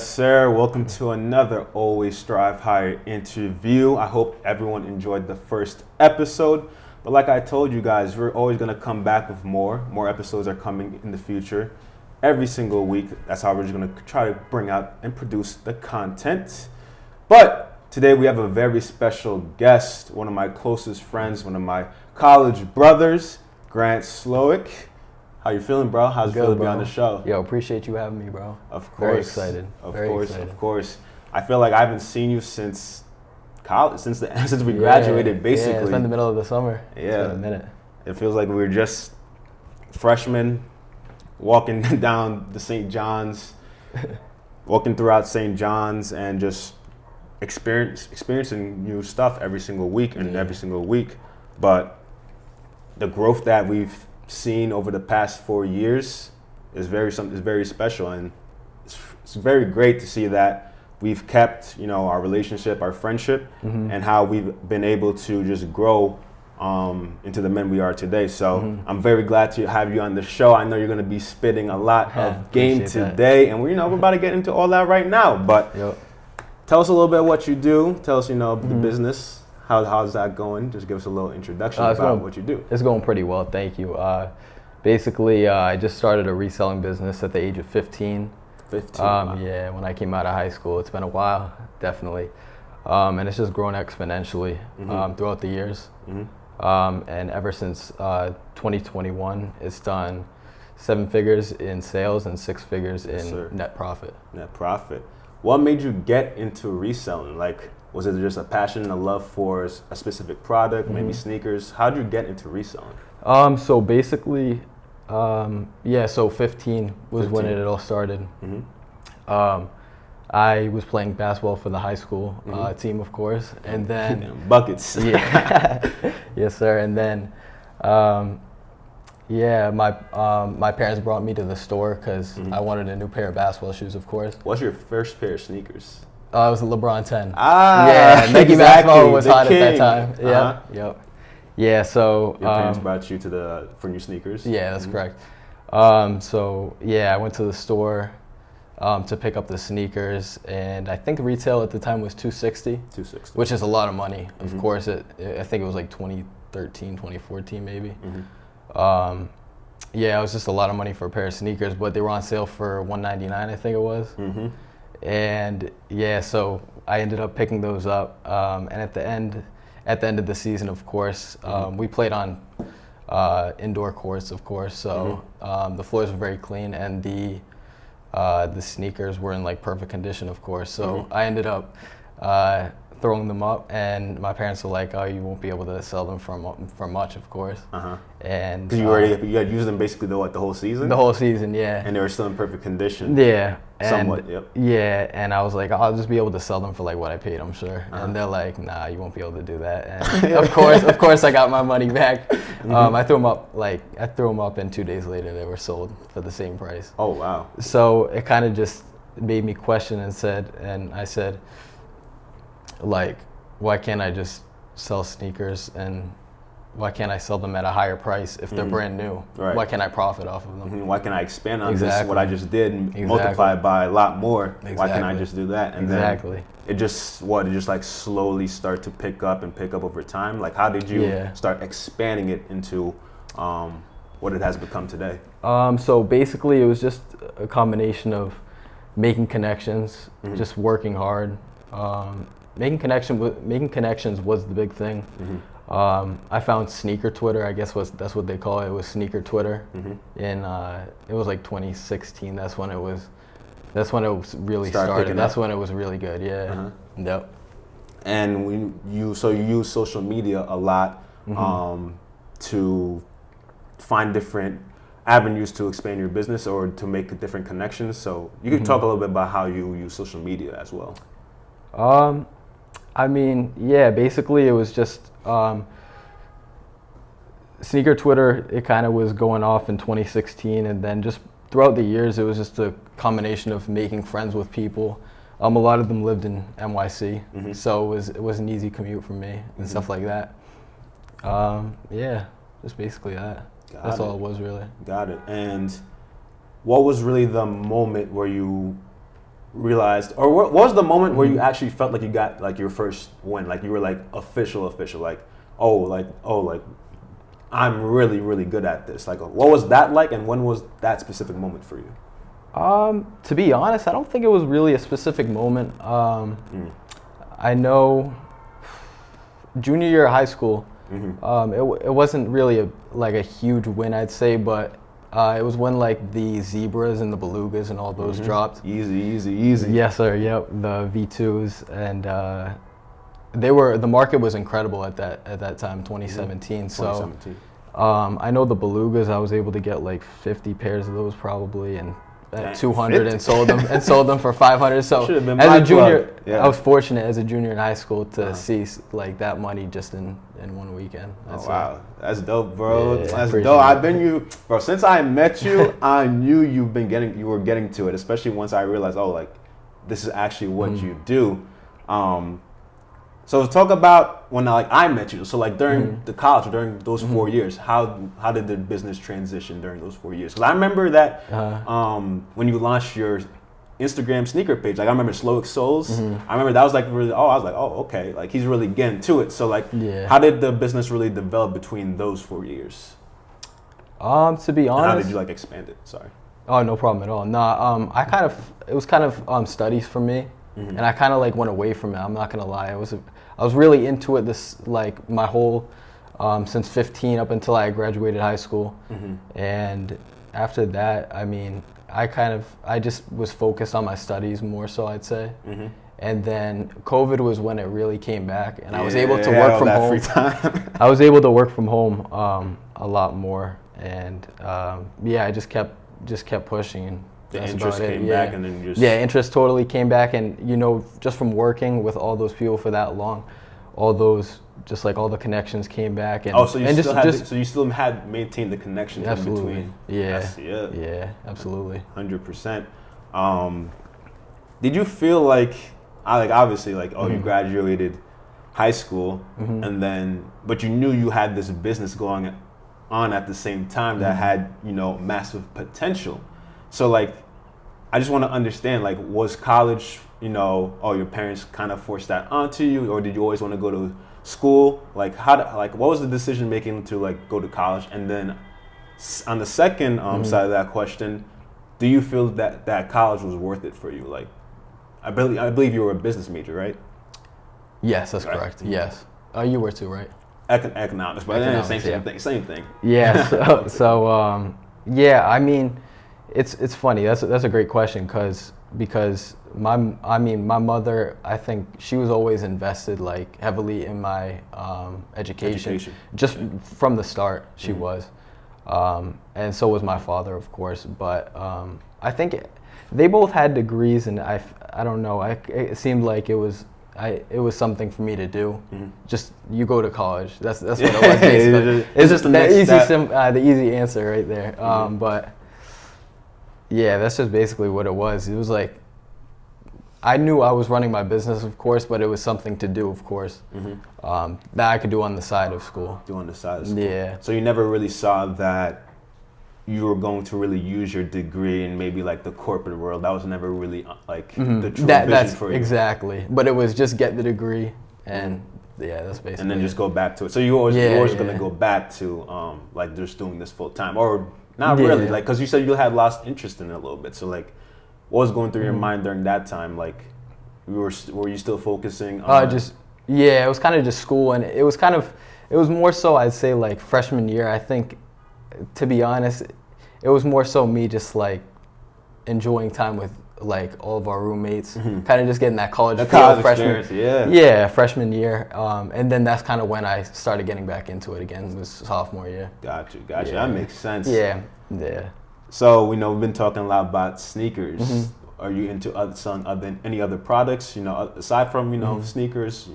Yes, sir. Welcome to another Always Strive Higher interview. I hope everyone enjoyed the first episode. But like I told you guys, we're always going to come back with more. More episodes are coming in the future every single week. That's how we're just going to try to bring out and produce the content. But today we have a very special guest, one of my closest friends, one of my college brothers, Grant Slowik. How you feeling, bro? How's it feel to be on the show? Yo, appreciate you having me, bro. Of course. Very excited. Of course. I feel like I haven't seen you since college, since we graduated, basically. Yeah, it's been the middle of the summer. Yeah. It's been a minute. It feels like we were just freshmen walking down the St. John's, walking throughout St. John's and just experiencing new stuff every single week and every single week. But the growth that we've seen over the past 4 years is very special, and it's very great to see that we've kept our relationship, our friendship, and how we've been able to just grow into the men we are today. So I'm very glad to have you on the show. I know you're going to be spitting a lot of game today, and we're about to get into all that right now. But tell us a little bit what you do. Tell us the business. How's that going? Just give us a little introduction about what you do. It's going pretty well, thank you. Basically, I just started a reselling business at the age of 15. 15? Wow. Yeah, when I came out of high school. It's been a while, definitely. And it's just grown exponentially throughout the years. And ever since 2021, it's done 7 figures in sales and 6 figures in net profit. Net profit. What made you get into reselling? Was it just a passion and a love for a specific product, maybe sneakers? How did you get into reselling? So basically, so 15 was when it all started. I was playing basketball for the high school team, of course, and then buckets. Yeah, yes, sir. And then, my parents brought me to the store because I wanted a new pair of basketball shoes, of course. What's your first pair of sneakers? It was a LeBron 10. Yeah, Nike basketball was hot king. at that time. Yep. Yeah, so your parents brought you for new sneakers. Yeah, that's correct. I went to the store to pick up the sneakers, and I think retail at the time was $260. $260, which is a lot of money. Of course, I think it was like 2013, 2014 maybe. It was just a lot of money for a pair of sneakers, but they were on sale for $199, I think it was. And so I ended up picking those up. And at the end of the season, of course, we played on indoor courts, of course. So the floors were very clean, and the sneakers were in perfect condition, of course. So I ended up throwing them up, and my parents were like, "Oh, you won't be able to sell them for much, of course." And because you had used them basically the whole season. The whole season, yeah. And they were still in perfect condition. Yeah. Somewhat, yep. Yeah, and I was like, I'll just be able to sell them for what I paid, I'm sure. And they're like, nah, you won't be able to do that. And of course, I got my money back. I threw them up, and 2 days later they were sold for the same price. Oh wow! So it kind of just made me question, and I said, why can't I just sell sneakers, and why can't I sell them at a higher price if they're brand new? Right. Why can't I profit off of them? Why can't I expand on this, what I just did, and multiply it by a lot more? Why can't I just do that? And then it just slowly start to pick up over time? How did you start expanding it into what it has become today? So basically it was just a combination of making connections, just working hard. Making connections was the big thing. I found sneaker Twitter, I guess that's what they call it. It was sneaker Twitter, and it was 2016. That's when it was really started. That's when it was really good. Yeah. Yep. And you use social media a lot to find different avenues to expand your business or to make different connections. So you could talk a little bit about how you use social media as well. Basically it was just sneaker Twitter. It kind of was going off in 2016, and then just throughout the years, it was just a combination of making friends with people. A lot of them lived in NYC, so it was an easy commute for me and stuff like that. Just basically that. That's all it was really. Got it. And what was really the moment where you realized, or what was the moment where you actually felt like you got like your first win, like you were like official, like like I'm really really good at this. Like what was that like, and when was that specific moment for you? To be honest, I don't think it was really a specific moment. I know junior year of high school, it wasn't really like a huge win, I'd say, but it was when like the zebras and the belugas and all those dropped. Easy. Yes, sir. Yep, the V2s, and the market was incredible at that time, 2017. So I know the belugas, I was able to get like 50 pairs of those probably, and at 200 and sold them for 500. So as a junior, I was fortunate as a junior in high school to see like that money just in one weekend. That's dope, bro. Yeah, that's dope. Bro, since I met you, I knew you were getting to it, especially once I realized, like this is actually what you do. So talk about when I met you. So like during the college, during those 4 years, how did the business transition during those 4 years? Because I remember that when you launched your Instagram sneaker page, like I remember SlowikSoles. I remember that was like really, I was like, okay, like he's really getting to it. So like, how did the business really develop between those 4 years? To be honest, and how did you like expand it? Sorry. Oh, no problem at all. No, it was kind of studies for me. And I kind of like went away from it. I'm not gonna lie. I was really into it. This like my whole since 15 up until I graduated high school. And after that, I mean, I just was focused on my studies more so, I'd say. And then COVID was when it really came back, and I was able to work from home. Free time. I was able to work from home a lot more, and I just kept pushing. And the interest came back, and then interest totally came back, and just from working with all those people for that long, all the connections came back, and so you still had maintained the connections in between. Yeah, absolutely, 100%. Did you feel like obviously you graduated high school, and then but you knew you had this business going on at the same time that had massive potential? So I just want to understand, was college, your parents kind of forced that onto you, or did you always want to go to school? What was the decision making to go to college? And then on the second side of that question, do you feel that college was worth it for you? I believe you were a business major, right? Yes, that's correct. Yes. You were too, right? Economics, but same thing. Yeah. So I mean, it's funny. That's a great question because my mother, I think she was always invested heavily in my education. Just from the start, she was, and so was my father, of course. But I think they both had degrees, and I don't know. It seemed like it was something for me to do. Just you go to college. That's what it was. Basically. It's just the easy answer right there. But yeah, that's just basically what it was. It was I knew I was running my business, of course, but it was something to do, of course, that I could do on the side of school. Yeah. So you never really saw that you were going to really use your degree in maybe the corporate world. That was never really the true vision for you. Exactly. But it was just get the degree, and that's basically. And then just go back to it. So you're always going to go back to just doing this full time, or not really, because you said you had lost interest in it a little bit. So what was going through your mind during that time? Were you still focusing on? It was kind of just school, and it was more so, I'd say freshman year. I think, to be honest, it was more so me just enjoying time with all of our roommates, kind of just getting that college feel freshman. Freshman year, and then that's kind of when I started getting back into it again. It was sophomore year. Gotcha. That makes sense. Yeah. So we've been talking a lot about sneakers. Are you into any other products? Aside from sneakers.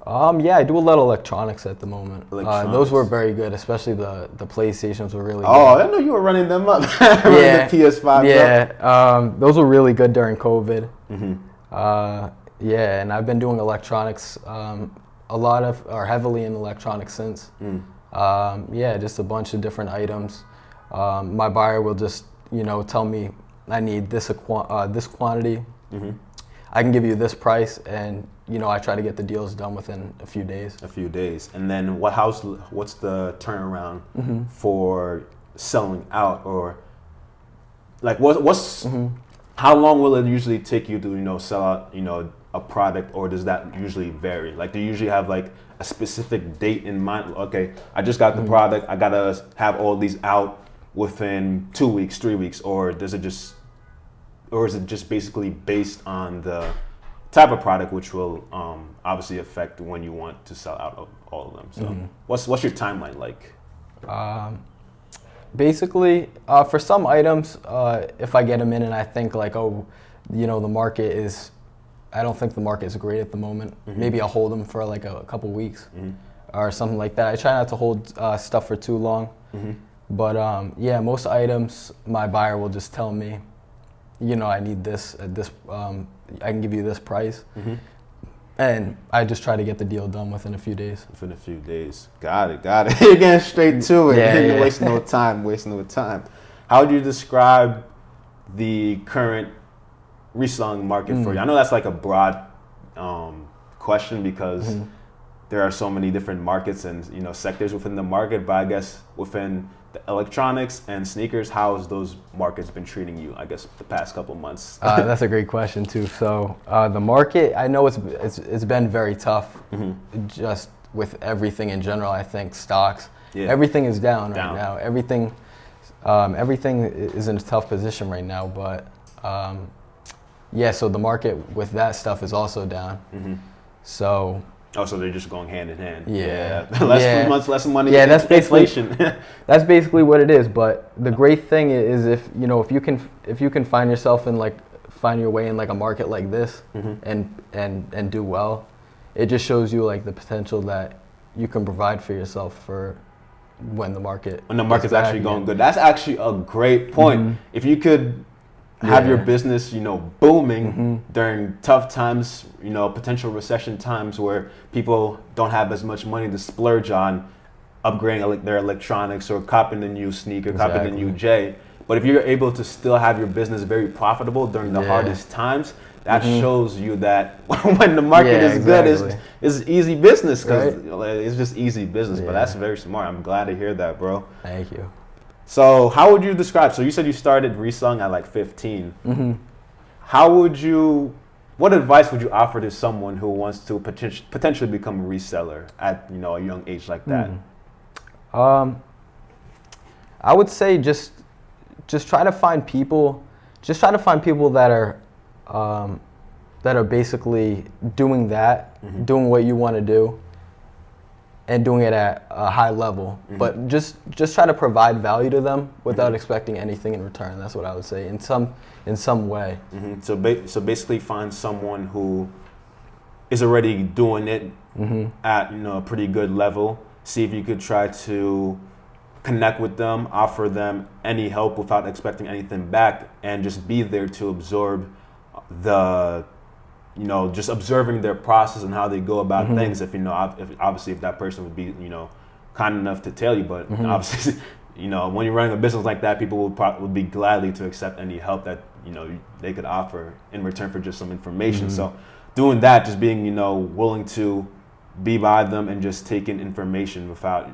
I do a lot of electronics at the moment. Those were very good, especially the PlayStations were really good. Oh, I know you were running them up. The PS5. Yeah, those were really good during COVID. And I've been doing electronics heavily in electronics since. Just a bunch of different items. My buyer will just tell me I need this quantity I can give you this price, and I try to get the deals done within a few days. A few days, and then what's the turnaround for selling out, or like what's how long will it usually take you to sell out a product, or does that usually vary? Like, do you usually have like a specific date in mind? Okay, I just got the product, I gotta have all these out within 2 weeks, 3 weeks, or is it just basically based on the type of product, which will obviously affect when you want to sell out of all of them? So what's your timeline like? Basically, for some items, if I get them in and I think like, the market is, I don't think the market is great at the moment, maybe I'll hold them for like a couple weeks or something like that. I try not to hold stuff for too long. But most items, my buyer will just tell me, I need this at this, I can give you this price. And I just try to get the deal done within a few days. Within a few days. Got it. You're getting straight to it. Yeah. Waste no time. How would you describe the current reselling market for you? I know that's like a broad question, because there are so many different markets and sectors within the market, but I guess within the electronics and sneakers, how has those markets been treating you, I guess, the past couple months? That's a great question too. So the market, I know it's been very tough, just with everything in general. I think stocks, everything is down right now. Everything is in a tough position right now. But so the market with that stuff is also down. So. Oh, so they're just going hand in hand. Yeah. Less money. Yeah, that's inflation. That's basically what it is. But the great thing is if you can find yourself in find your way in like a market like this and do well, it just shows you like the potential that you can provide for yourself for when the market's actually going good. That's actually a great point. If you could have your business, booming during tough times, potential recession times where people don't have as much money to splurge on upgrading their electronics or copping a new sneaker, copping a new J. But if you're able to still have your business very profitable during the hardest times, that shows you that when the market is good, it's easy business, because it's just easy business. But that's very smart. I'm glad to hear that, bro. Thank you. So how would you describe, so you said you started reselling at like 15. What advice would you offer to someone who wants to potentially become a reseller at a young age like that? I would say just try to find people that are basically doing doing what you want to do, and doing it at a high level, but just try to provide value to them without expecting anything in return. That's what I would say in some way. So basically, find someone who is already doing it at a pretty good level. See if you could try to connect with them, offer them any help without expecting anything back, and just be there to absorb just observing their process and how they go about things. If obviously if that person would be kind enough to tell you, but obviously when you're running a business like that, people would be gladly to accept any help that they could offer in return for just some information. So doing that, just being willing to be by them and just taking information without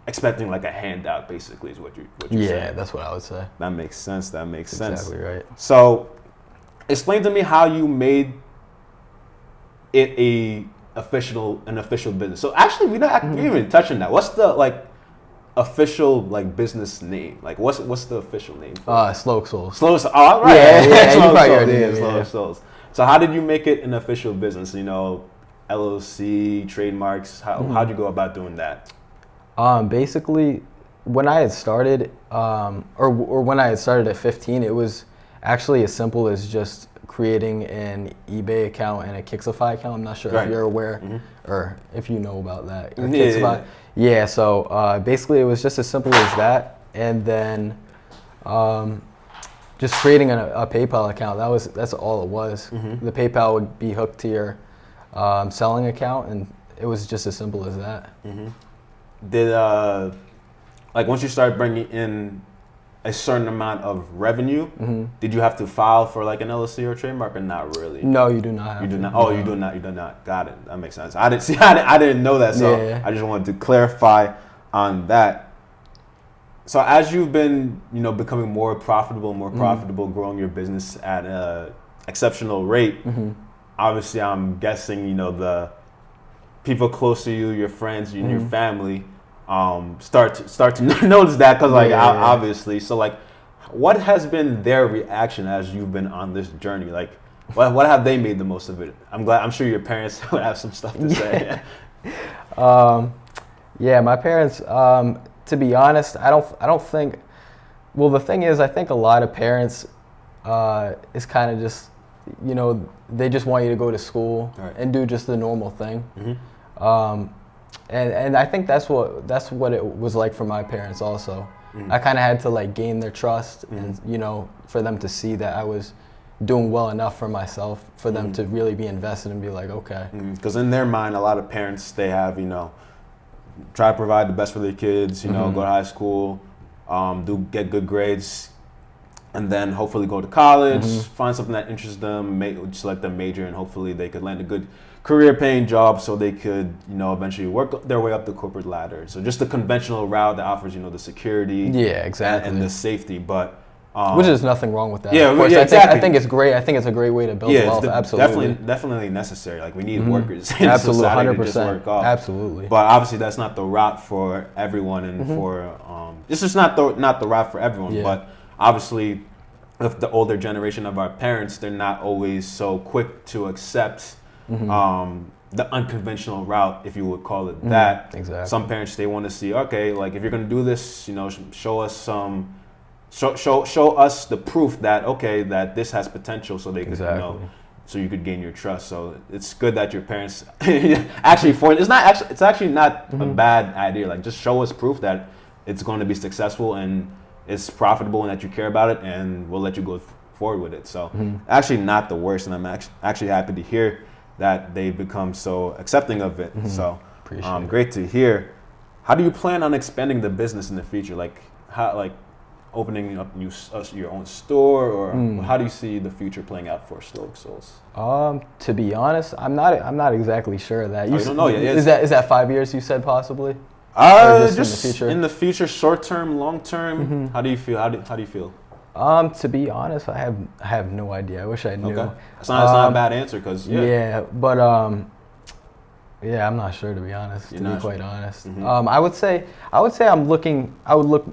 expecting like a handout, basically, is what you're saying. Yeah, that's what I would say. That makes sense. Exactly right. So explain to me how you made it an official business. So actually, we didn't even touch on that. What's the official business name? Like what's the official name? SlowikSoles. SlowikSoles. Oh, right. Yeah. You probably already did. SlowikSoles. So how did you make it an official business? LLC, trademarks. How'd you go about doing that? Basically, when I had started, or when I had started at 15, it was actually as simple as just creating an eBay account and a Kixify account. I'm not sure if you're aware or if you know about that. So basically it was just as simple as that, and then just creating a PayPal account. That's all it was. The PayPal would be hooked to your selling account, and it was just as simple as that. Did once you started bringing in a certain amount of revenue, did you have to file for like an LLC or trademark, or not really? No, you do not. You do not. Oh, you do not. You do not. Got it. That makes sense. I didn't see. I didn't know that. So I just wanted to clarify on that. So as you've been, becoming more profitable, growing your business at an exceptional rate, obviously I'm guessing, the people close to you, your friends, and your family, start to notice that, because obviously. So like, what has been their reaction as you've been on this journey? Like, what have they made the most of it? I'm sure your parents would have some stuff to say. My parents. To be honest, I don't think. Well, the thing is, I think a lot of parents is kind of just, they just want you to go to school and do just the normal thing. And I think that's what it was like for my parents also. I kind of had to like gain their trust, and for them to see that I was doing well enough for myself, for them to really be invested and be like, okay. Because in their mind, a lot of parents, they have try to provide the best for their kids, go to high school, get good grades, and then hopefully go to college, find something that interests them, select a major, and hopefully they could land a good career-paying job so they could, eventually work their way up the corporate ladder. So just the conventional route that offers, the security, and the safety, but which is nothing wrong with that. Yeah, of course. exactly. I think it's great. I think it's a great way to build wealth. Absolutely, definitely necessary. Like, we need workers in absolutely, society 100%. to just work off. Absolutely. But obviously, that's not the route for everyone, and for it's just not the route for everyone. But obviously, with the older generation of our parents, they're not always so quick to accept the unconventional route, if you would call it that. Exactly. Some parents, they want to see, okay, like, if you're going to do this, show us some. Show us the proof that, okay, that this has potential, so they could, so you could gain your trust. So it's good that your parents actually it's actually not a bad idea. Like, just show us proof that it's going to be successful and it's profitable and that you care about it, and we'll let you go forward with it. So actually not the worst, and I'm actually happy to hear that they've become so accepting of it. So great to hear. How do you plan on expanding the business in the future? Like, opening up your own store, or how do you see the future playing out for SlowikSoles? To be honest, I'm not exactly sure of that. You don't know yet. Is that 5 years you said possibly? Just in the future, short term, long term. How do you feel? How do you feel? To be honest, I have no idea. I wish I knew. Okay. It's not a bad answer, because but I'm not sure, to be honest. To be quite honest, I would say I would look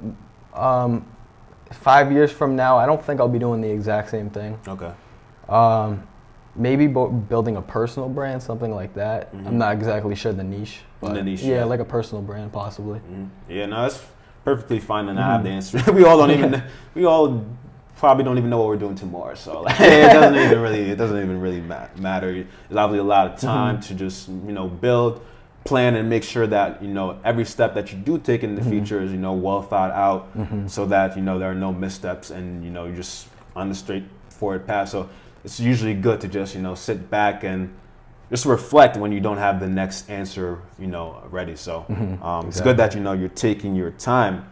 5 years from now, I don't think I'll be doing the exact same thing. Okay. Maybe building a personal brand, something like that. I'm not exactly sure the niche. But like a personal brand, possibly. Yeah, no, that's perfectly fine, and I have the answer. we all probably don't even know what we're doing tomorrow, so it doesn't even really matter. There's obviously a lot of time to just build, plan, and make sure that every step that you do take in the future is well thought out, so that there are no missteps, and you're just on the straightforward path. So it's usually good to just sit back and just reflect when you don't have the next answer ready. So it's good that you're taking your time.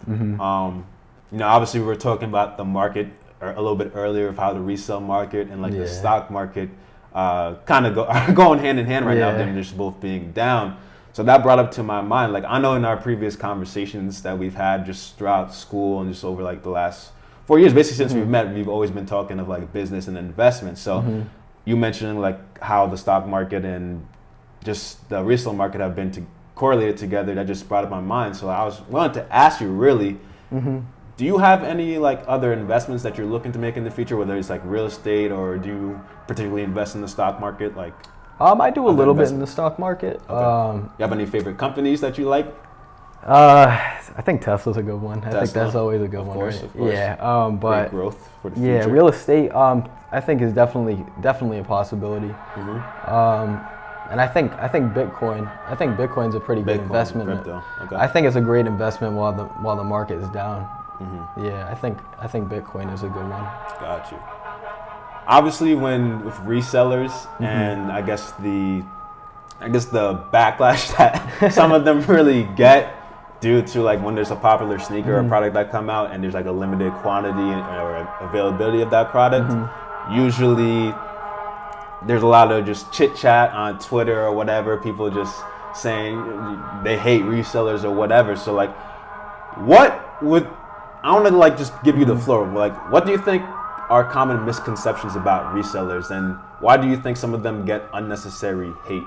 Obviously we were talking about the market a little bit earlier, of how the resale market and the stock market kind of are going hand in hand right now. Them just both being down. So that brought up to my mind, like, I know in our previous conversations that we've had just throughout school and just over the last 4 years, basically since we've met, we've always been talking of business and investment. So you mentioned how the stock market and just the resale market have been correlated together. That just brought up my mind. So I wanted to ask you, really, do you have any other investments that you're looking to make in the future, whether it's real estate, or do you particularly invest in the stock market? I do a little bit in the stock market. Okay. You have any favorite companies that you like? I think Tesla's a good one. I think that's always a good one. Of course. Yeah. But great growth for the future. Yeah, real estate. I think is definitely a possibility. And I think Bitcoin. I think Bitcoin's a pretty good investment. Crypto. Okay. I think it's a great investment while the market is down. Yeah, I think Bitcoin is a good one. Got you. Obviously, with resellers, and I guess the backlash that some of them really get due to like when there's a popular sneaker or product that come out and there's like a limited quantity or availability of that product, usually there's a lot of just chit chat on Twitter or whatever, people just saying they hate resellers or whatever. So like, I want to like just give you the floor. Like, what do you think are common misconceptions about resellers, and why do you think some of them get unnecessary hate?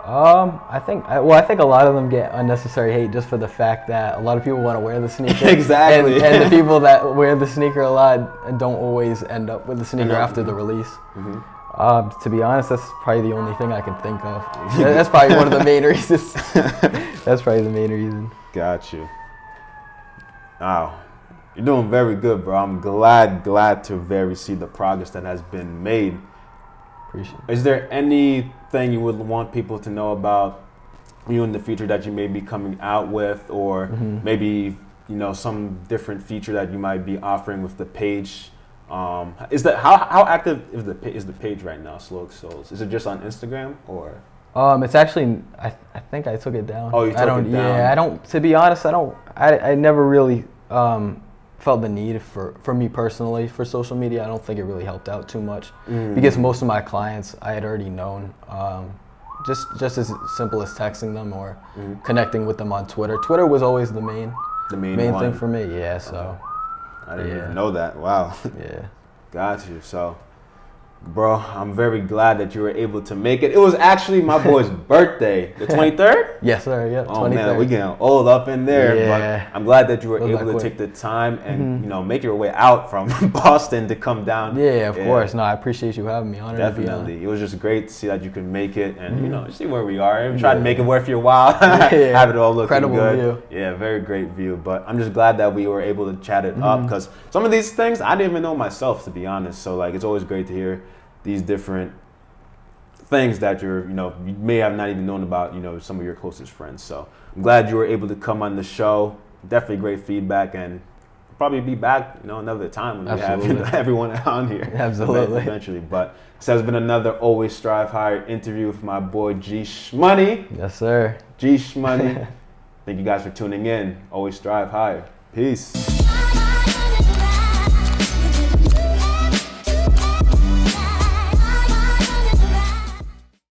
I think a lot of them get unnecessary hate just for the fact that a lot of people want to wear the sneaker. Exactly. And the people that wear the sneaker a lot don't always end up with the sneaker after the release. To be honest, that's probably the only thing I can think of. That's probably one of the main reasons. That's probably the main reason. Got you. Wow. You're doing very good, bro. I'm glad to see the progress that has been made. Appreciate it. Is there anything you would want people to know about you in the future that you may be coming out with, or maybe some different feature that you might be offering with the page? Is that how active is the page right now, SlowikSoles? Is it just on Instagram or? It's actually I think I took it down. Oh, you took it down. Yeah, I don't. To be honest, I never really felt the need for me personally for social media. I don't think it really helped out too much because most of my clients I had already known. Just as simple as texting them or connecting with them on Twitter. Twitter was always the main thing for me. Yeah, so. I didn't even know that. Wow. Yeah. Got you. So, bro, I'm very glad that you were able to make it. It was actually my boy's birthday, the 23rd? Yes, sir. Yep. Oh 23rd. Man, we getting old up in there. Yeah. But I'm glad that you were able to take the time and make your way out from Boston to come down. Yeah, of course. No, I appreciate you having me. Honored Definitely. To be it was just great to see that you could make it and see where we are and try to make it worth your while. Have it all looking Incredible good. View. Yeah, very great view. But I'm just glad that we were able to chat it up, because some of these things I didn't even know myself, to be honest. So like, it's always great to hear these different things that you may have not even known about, some of your closest friends. So I'm glad you were able to come on the show. Definitely great feedback, and probably be back, another time when we have everyone on here. Absolutely. Eventually. But this has been another Always Strive Higher interview with my boy G Shmoney. Yes, sir. G Shmoney. Thank you guys for tuning in. Always strive higher. Peace.